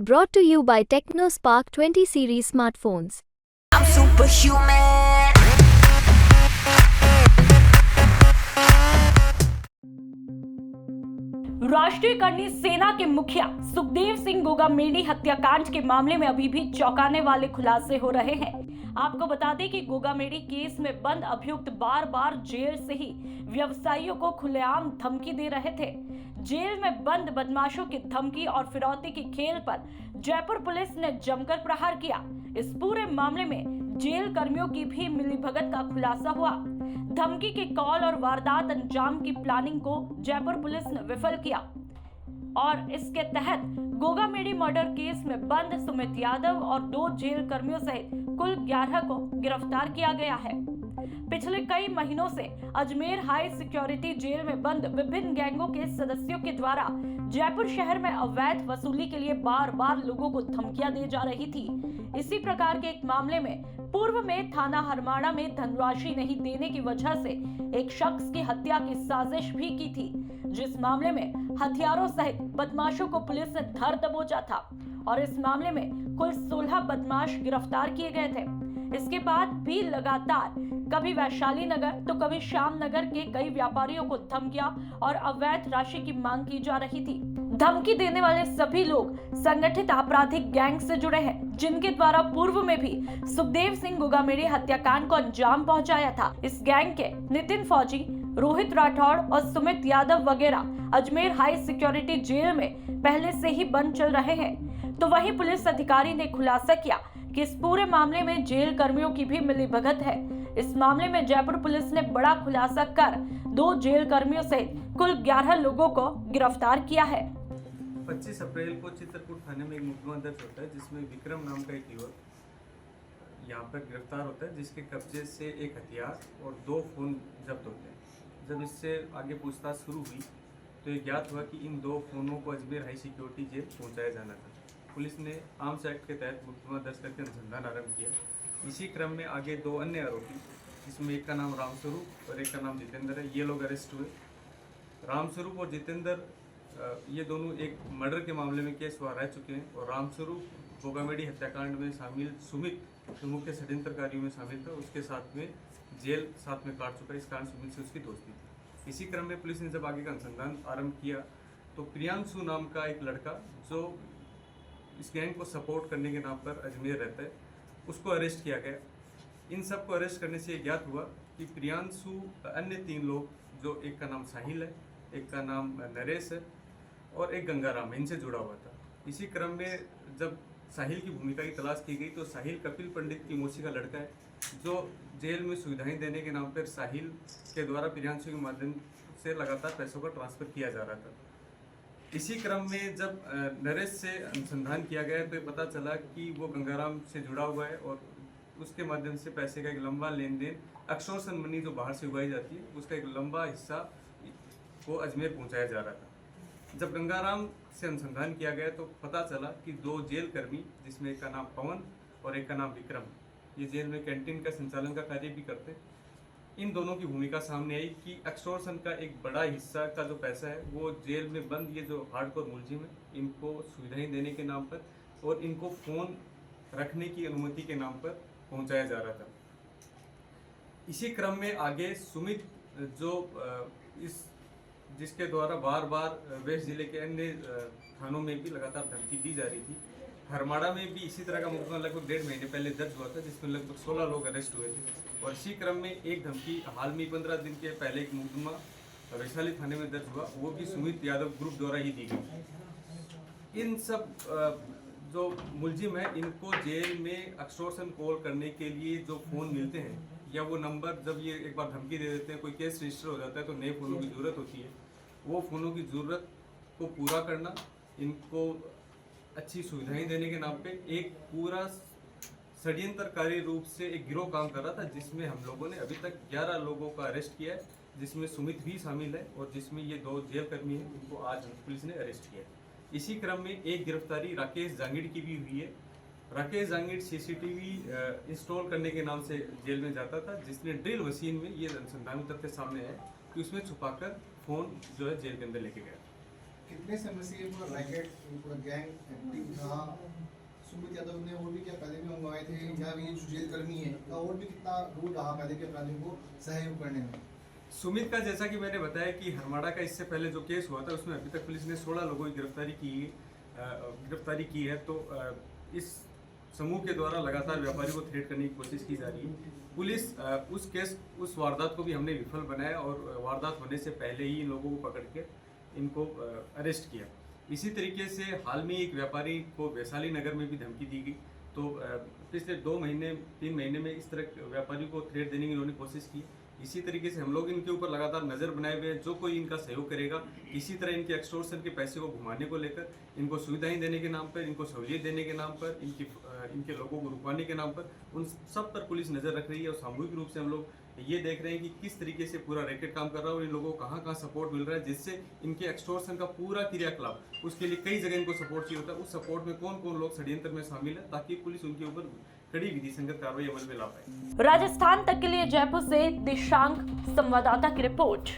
Brought to you by TechnoSpark 20 series smartphones. I'm superhuman. राष्ट्रीय करनी सेना के मुखिया सुखदेव सिंह गोगामेडी हत्याकांड के मामले में अभी भी चौंकाने वाले खुलासे हो रहे हैं। आपको बता दें कि गोगामेडी केस में बंद अभियुक्त बार बार जेल से ही व्यवसायियों को खुलेआम धमकी दे रहे थे। जेल में बंद बदमाशों की धमकी और फिरौती की खेल पर जयपुर पुलिस ने जमकर प्रहार किया। इस पूरे मामले में जेल कर्मियों की भी मिलीभगत का खुलासा हुआ। धमकी के कॉल और वारदात अंजाम की प्लानिंग को जयपुर पुलिस ने विफल किया और इसके तहत गोगामेडी मर्डर केस में बंद सुमित यादव और 2 जेल कर्मियों सहित कुल 11 को गिरफ्तार किया गया है। पिछले कई महीनों से अजमेर हाई सिक्योरिटी जेल में बंद विभिन्न गैंगों के सदस्यों के द्वारा जयपुर शहर में अवैध वसूली के लिए बार बार लोगों को धमकियां दी जा रही थी। इसी प्रकार के एक मामले में पूर्व में थाना हरमाड़ा में धनराशि नहीं देने की वजह से एक शख्स की हत्या की साजिश भी की थी, जिस मामले में हथियारों सहित बदमाशों को पुलिस ने धर दबोचा था और इस मामले में कुल 16 बदमाश गिरफ्तार किए गए थे। इसके बाद भी लगातार कभी वैशाली नगर तो कभी श्याम नगर के कई व्यापारियों को धमकियां और अवैध राशि की मांग की जा रही थी। धमकी देने वाले सभी लोग संगठित आपराधिक गैंग से जुड़े हैं, जिनके द्वारा पूर्व में भी सुखदेव सिंह गोगामेडी हत्याकांड को अंजाम पहुंचाया था। इस गैंग के नितिन फौजी, रोहित राठौड़ और सुमित यादव वगैरह अजमेर हाई सिक्योरिटी जेल में पहले से ही बंद चल रहे हैं। तो वहीं पुलिस अधिकारी ने खुलासा किया कि इस पूरे मामले में जेल कर्मियों की भी मिलीभगत है। इस मामले में जयपुर पुलिस ने बड़ा खुलासा कर 2 जेल कर्मियों सहित कुल 11 लोगों को गिरफ्तार किया है। 25 अप्रैल को चित्रकूट थाने में एक मुकदमा दर्ज होता है, जिसमें विक्रम नाम का एक युवक यहाँ पर गिरफ्तार होता है, जिसके कब्जे से एक हथियार और 2 फोन जब्त होते हैं। जब इससे आगे पूछताछ शुरू हुई तो ये ज्ञात हुआ कि इन 2 फोनों को अजमेर हाई सिक्योरिटी जेल पहुँचाया जाना था। पुलिस ने आर्म्स एक्ट के तहत मुकदमा दर्ज करके अनुसंधान आरंभ किया। इसी क्रम में आगे 2 अन्य आरोपी, जिसमें एक का नाम रामस्वरूप और एक का नाम जितेंद्र है, ये लोग अरेस्ट हुए। रामस्वरूप और जितेंद्र ये दोनों एक मर्डर के मामले में केस रह चुके हैं और रामस्वरूप गोगामेडी हत्याकांड में शामिल सुमित जो मुख्य षड्यंत्रकारियों में शामिल था, उसके साथ में जेल साथ में काट चुका है। इस कारण सुमित से उसकी दोस्ती थी। इसी क्रम में पुलिस ने जब आगे का अनुसंधान आरंभ किया तो प्रियांशु नाम का एक लड़का जो इस गैंग को सपोर्ट करने के नाम पर अजमेर रहता है, उसको अरेस्ट किया गया। इन सब को अरेस्ट करने से ज्ञात हुआ कि प्रियांशु अन्य 3 लोग, जो एक का नाम साहिल है, एक का नाम नरेश है और एक गंगाराम है, इनसे जुड़ा हुआ था। इसी क्रम में जब साहिल की भूमिका की तलाश की गई तो साहिल कपिल पंडित की मौसी का लड़का है, जो जेल में सुविधाएं देने के नाम पर साहिल के द्वारा प्रियांशु के माध्यम से लगातार पैसों का ट्रांसफर किया जा रहा था। इसी क्रम में जब नरेश से अनुसंधान किया गया तो पता चला कि वो गंगाराम से जुड़ा हुआ है और उसके माध्यम से पैसे का एक लंबा लेन देन, एक्सटॉर्शन मनी जो बाहर से उगाई जाती है, उसका एक लंबा हिस्सा को अजमेर पहुंचाया जा रहा था। जब गंगाराम से अनुसंधान किया गया तो पता चला कि 2 जेल कर्मी, जिसमें एक का नाम पवन और एक का नाम विक्रम, ये जेल में कैंटीन का संचालन का कार्य भी करते। इन दोनों की भूमिका सामने आई कि एक्सटॉर्शन का एक बड़ा हिस्सा का जो पैसा है वो जेल में बंद ये जो हार्डकोर मुलजिम है, इनको सुविधाएं देने के नाम पर और इनको फ़ोन रखने की अनुमति के नाम पर पहुंचाया जा रहा था। इसी क्रम में आगे सुमित जो जिसके द्वारा बार बार वेस्ट जिले के अन्य थानों में भी लगातार धमकी दी जा रही थी। हरमाड़ा में भी इसी तरह का मुकदमा लगभग 1.5 महीने पहले दर्ज हुआ था, जिसमें लगभग 16 लोग अरेस्ट हुए थे और इसी क्रम में एक धमकी हाल में 15 दिन के पहले एक मुकदमा वैशाली थाने में दर्ज हुआ, वो भी सुमित यादव ग्रुप द्वारा ही दी गई। इन सब जो मुलजिम है, इनको जेल में एक्सटॉर्शन कॉल करने के लिए जो फ़ोन मिलते हैं या वो नंबर जब ये एक बार धमकी दे देते हैं, कोई केस रजिस्टर हो जाता है तो नए फ़ोनों की ज़रूरत होती है। वो फ़ोनों की ज़रूरत को पूरा करना, इनको अच्छी सुविधाएं देने के नाम पे एक पूरा षड्यंत्रकारी रूप से एक गिरोह काम कर रहा था, जिसमें हम लोगों ने अभी तक 11 लोगों का अरेस्ट किया है, जिसमें सुमित भी शामिल है और जिसमें ये 2 जेल कर्मी हैं, उनको आज पुलिस ने अरेस्ट किया है। इसी क्रम में एक गिरफ्तारी राकेश जांगिड़ की भी हुई है। राकेश जांगिड़ सीसीटीवी इंस्टॉल करने के नाम से जेल में जाता था, जिसने ड्रिल मशीन में ये अनुसंधान तथ्य सामने है कि उसमें छुपाकर फ़ोन जो है जेल के अंदर लेके गया। कितने समय से ये पूरा रैकेट पूरा गैंग एक्टिव था? सुमित यादव ने और भी क्या पहले भी मंगवाए थे, या ये जो जेल कर्मी है और भी कितना रोल रहा पहले के अपराधियों को सहयोग करने में? सुमित का जैसा कि मैंने बताया कि हरमाड़ा का इससे पहले जो केस हुआ था उसमें अभी तक पुलिस ने 16 लोगों की गिरफ्तारी की है। तो इस समूह के द्वारा लगातार व्यापारी को थ्रेट करने की कोशिश की जा रही है। पुलिस उस वारदात को भी हमने विफल बनाया और वारदात होने से पहले ही इन लोगों को पकड़ के इनको अरेस्ट किया। इसी तरीके से हाल में एक व्यापारी को वैशाली नगर में भी धमकी दी गई। तो पिछले 2-3 महीने में इस तरह व्यापारी को थ्रेट देने की इन्होंने कोशिश की। इसी तरीके से हम लोग इनके ऊपर लगातार नज़र बनाए हुए हैं। जो कोई इनका सहयोग करेगा, इसी तरह इनके एक्सटॉर्शन के पैसे को घुमाने को लेकर, इनको सुविधाएं देने के नाम पर, इनको सहूलियत देने के नाम पर, इनके लोगों को रुकवाने के नाम पर, उन सब पर पुलिस नज़र रख रही है। और सामूहिक रूप से हम लोग ये देख रहे हैं कि किस तरीके से पूरा रैकेट काम कर रहा है और इन लोगों को कहाँ कहाँ सपोर्ट मिल रहा है, जिससे इनके एक्सटॉर्शन का पूरा क्रियाकलाप, उसके लिए कई जगह इनको सपोर्ट चाहिए होता है। उस सपोर्ट में कौन कौन लोग षड्यंत्र में शामिल है, ताकि पुलिस उनके ऊपर कड़ी विधि संगत कार्रवाई अमल में ला पाए। राजस्थान तक के लिए जयपुर से दिशांक संवाददाता की रिपोर्ट।